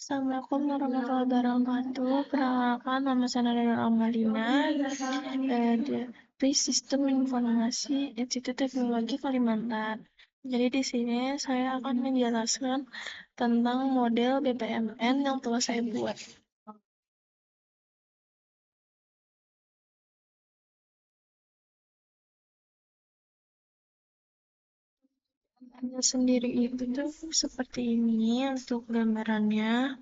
Assalamualaikum warahmatullahi wabarakatuh. Perkenalkan, nama saya Nada Amalina dari Sistem Informasi Institut Teknologi Kalimantan. Jadi di sini saya akan menjelaskan tentang model BPMN yang telah saya buat. Sendiri itu tuh seperti ini untuk gambarannya.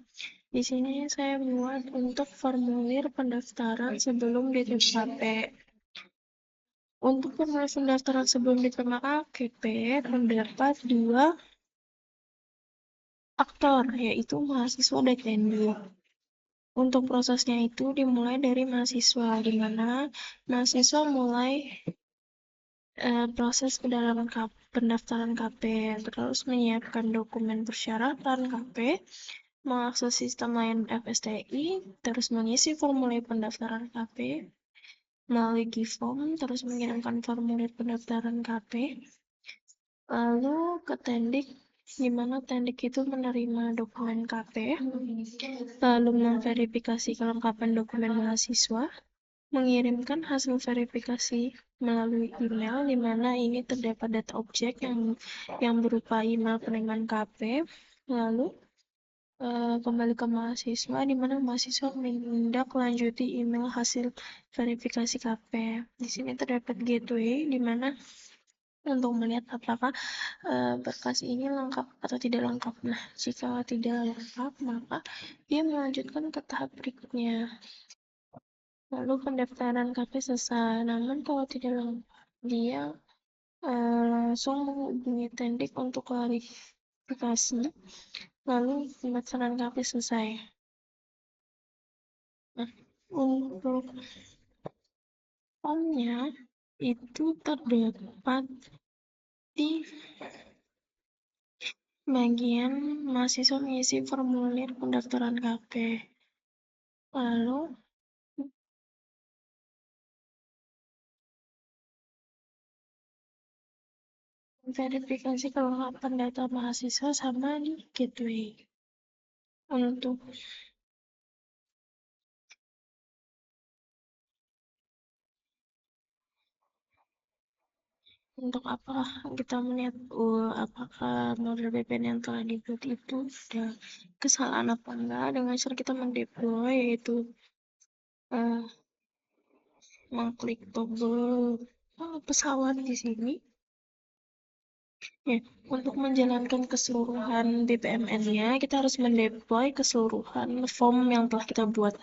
Di sini saya buat untuk formulir pendaftaran sebelum diterima KP. Untuk formulir pendaftaran sebelum diterima KP terdapat dua aktor, yaitu mahasiswa dan tendik. Untuk prosesnya itu dimulai dari mahasiswa, di mana mahasiswa mulai proses pendaftaran KP, terus menyiapkan dokumen persyaratan KP, mengakses sistem layanan FSTI, terus mengisi formulir pendaftaran KP melalui Giform, terus mengirimkan formulir pendaftaran KP, lalu ke tendik, di mana tendik itu menerima dokumen KP, lalu memverifikasi kelengkapan dokumen mahasiswa, mengirimkan hasil verifikasi melalui email, di mana ini terdapat data objek yang berupa email penerimaan KP, lalu kembali ke mahasiswa, di mana mahasiswa menindaklanjuti email hasil verifikasi KP. Di sini terdapat gateway, di mana untuk melihat apakah berkas ini lengkap atau tidak lengkap. Nah, jika tidak lengkap, maka dia melanjutkan ke tahap berikutnya. Lalu pendaftaran KP selesai. Namun kalau tidak lengkap, dia langsung menghubungi tendik untuk klarifikasi. Lalu pendaftaran KP selesai. Nah, untuk formnya itu terdapat di bagian mahasiswa mengisi formulir pendaftaran KP. Lalu verifikasi kelengkapan data mahasiswa sama di gateway. Untuk apa kita melihat apakah model VPN yang telah dibuat itu ada kesalahan apa enggak, dengan cara kita mendeploy, yaitu mengklik tombol pesawat di sini. Ya, untuk menjalankan keseluruhan BPMN-nya, kita harus mendeploy keseluruhan form yang telah kita buat.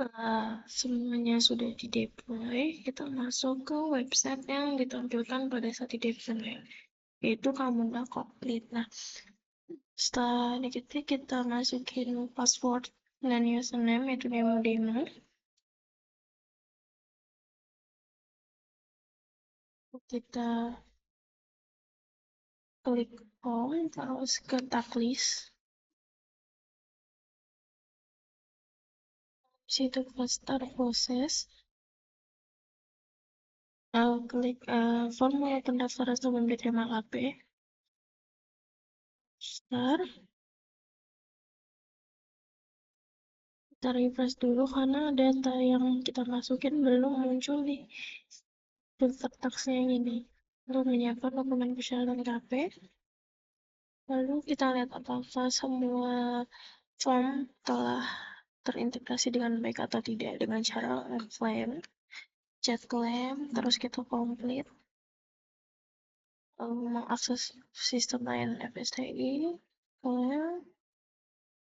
Setelah semuanya sudah dideploy, kita masuk ke website yang ditampilkan pada saat dideploy, yaitu Camunda Cockpit. Nah, setelah diketik, kita masukin password dan username, yaitu demo. Kita klik home, terus ke taglist. Situ ke start proses. Klik formulir pendaftaran sebelum diterima KP. Start. Kita refresh dulu karena data yang kita masukin belum muncul di filter text yang ini. Lalu menyiapkan dokumen persyaratan KP. Lalu kita lihat apakah semua form telah terintegrasi dengan baik atau tidak dengan cara claim, chat claim, terus kita complete, lalu mengakses sistem layanan FSTI, claim,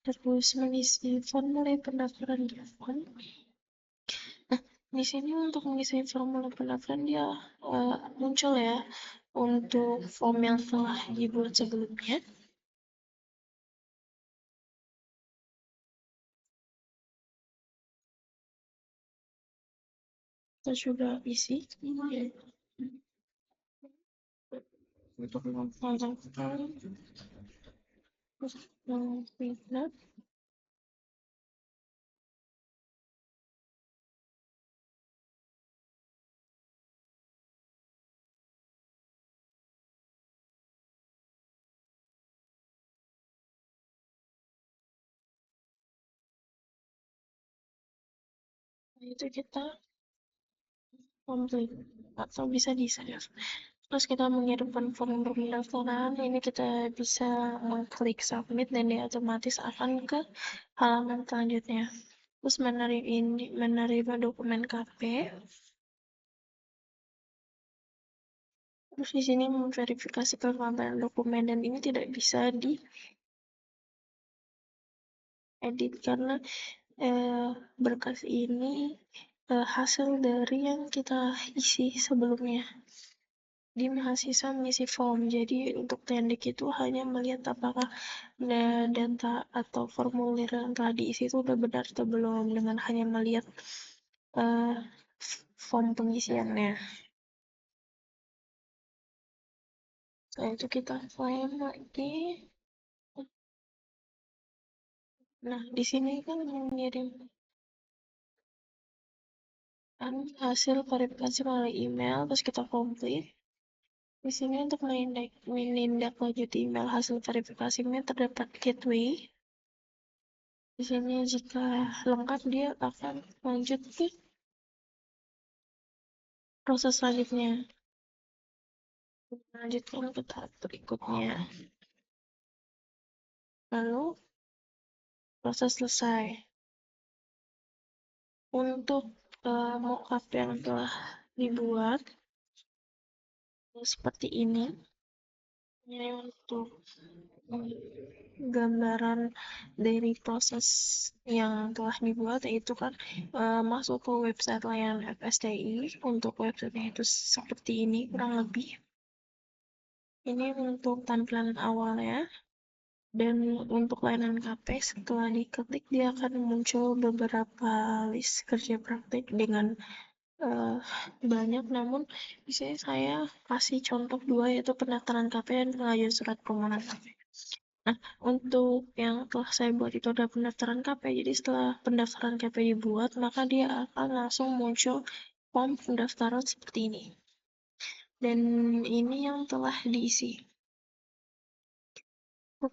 terus mengisi formulir pendaftaran di form. Nah, di sini untuk mengisi formulir pendaftaran dia muncul ya untuk form yang telah dibuat sebelumnya. kita sudah isi untuk memperolehkan pindah. Itu kita complete atau bisa di save. Terus kita mengirimkan form pendaftaran, ini kita bisa mengklik submit dan dia otomatis akan ke halaman selanjutnya. Terus menerima dokumen KP. Terus di sini memverifikasi kelengkapan dokumen dan ini tidak bisa diedit karena berkas ini hasil dari yang kita isi sebelumnya. Di mahasiswa mengisi form, jadi untuk tendik itu hanya melihat apakah data atau formulir yang telah diisi itu udah benar atau belum dengan hanya melihat uh, form pengisiannya. Setelah itu kita klaim lagi. Nah, di sini kan mengirim hasil verifikasi melalui email, terus kita complete. Di sini untuk menindaklanjuti email hasil verifikasi ini terdapat gateway. Di sini jika lengkap dia akan lanjut ke proses selanjutnya. Lanjutkan ke tahap berikutnya. Lalu proses selesai. Untuk mockup yang telah dibuat seperti ini. Ini untuk gambaran dari proses yang telah dibuat, yaitu kan masuk ke website layanan FSTI. Untuk websitenya itu seperti ini kurang lebih. Ini untuk tampilan awalnya. Dan untuk layanan KP setelah diketik dia akan muncul beberapa list kerja praktik dengan banyak, namun di sini saya kasih contoh dua, yaitu pendaftaran KP dan pengajuan surat permohonan KP. Nah, untuk yang telah saya buat itu ada pendaftaran KP. Jadi setelah pendaftaran KP dibuat, maka dia akan langsung muncul form pendaftaran seperti ini. Dan ini yang telah diisi.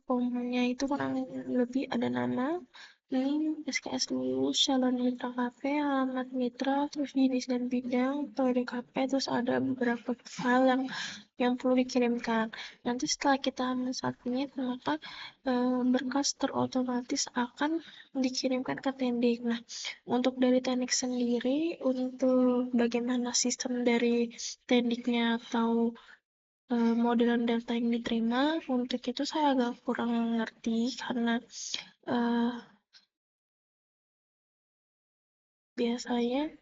Formnya itu kurang lebih ada nama, NIM, SKS lulus, calon mitra KP, alamat mitra, terus jenis dan bidang, periode KP, terus ada beberapa file yang perlu dikirimkan. Nanti setelah kita submit, maka berkas terotomatis akan dikirimkan ke Tendik. Nah, untuk dari Tendik sendiri, untuk bagaimana sistem dari Tendiknya atau modelan data yang diterima, untuk itu saya agak kurang ngerti karena biasanya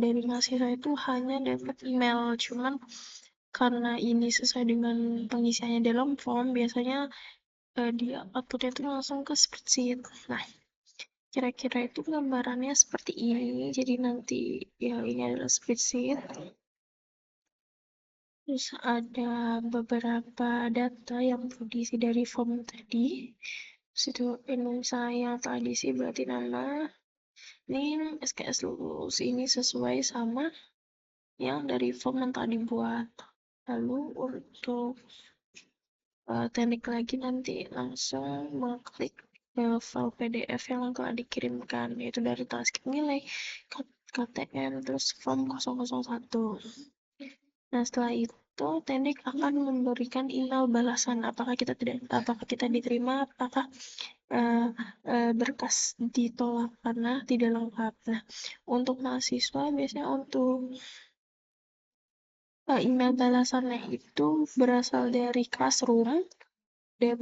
dari mahasiswa itu hanya dapat email, cuman karena ini sesuai dengan pengisiannya dalam form, biasanya dia outputnya itu langsung ke spreadsheet. Nah, kira-kira itu gambarannya seperti ini. Jadi nanti ya ini adalah spreadsheet. Terus ada beberapa data yang perlu diisi dari form tadi. Terus itu saya yang telah diisi berarti nama, NIM, SKS lulus. Ini sesuai sama yang dari form yang tadi dibuat. Lalu untuk teknik lagi nanti langsung mengklik file PDF yang telah dikirimkan, yaitu dari transkrip nilai, KTM, terus form 001. Nah, setelah itu Tendik akan memberikan email balasan apakah kita diterima, apakah berkas ditolak karena tidak lengkap. Nah, untuk mahasiswa biasanya untuk email balasannya itu berasal dari Classroom dan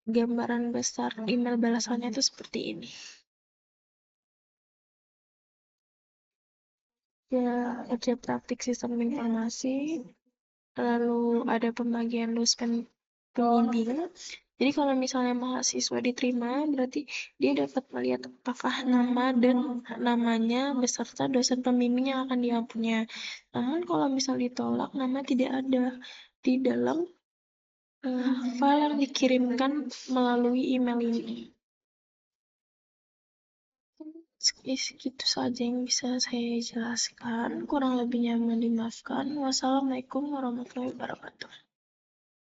gambaran besar email balasannya itu seperti ini. Ya, ada praktik sistem informasi, lalu ada pembagian dosen pembimbing, Jadi kalau misalnya mahasiswa diterima, berarti dia dapat melihat apakah nama dan namanya beserta dosen pembimbing yang akan diampunya. Namun kalau misal ditolak, nama tidak ada di dalam file yang dikirimkan melalui email ini. Segitu saja yang bisa saya jelaskan. Kurang lebihnya mohon dimaafkan. Wassalamualaikum warahmatullahi wabarakatuh.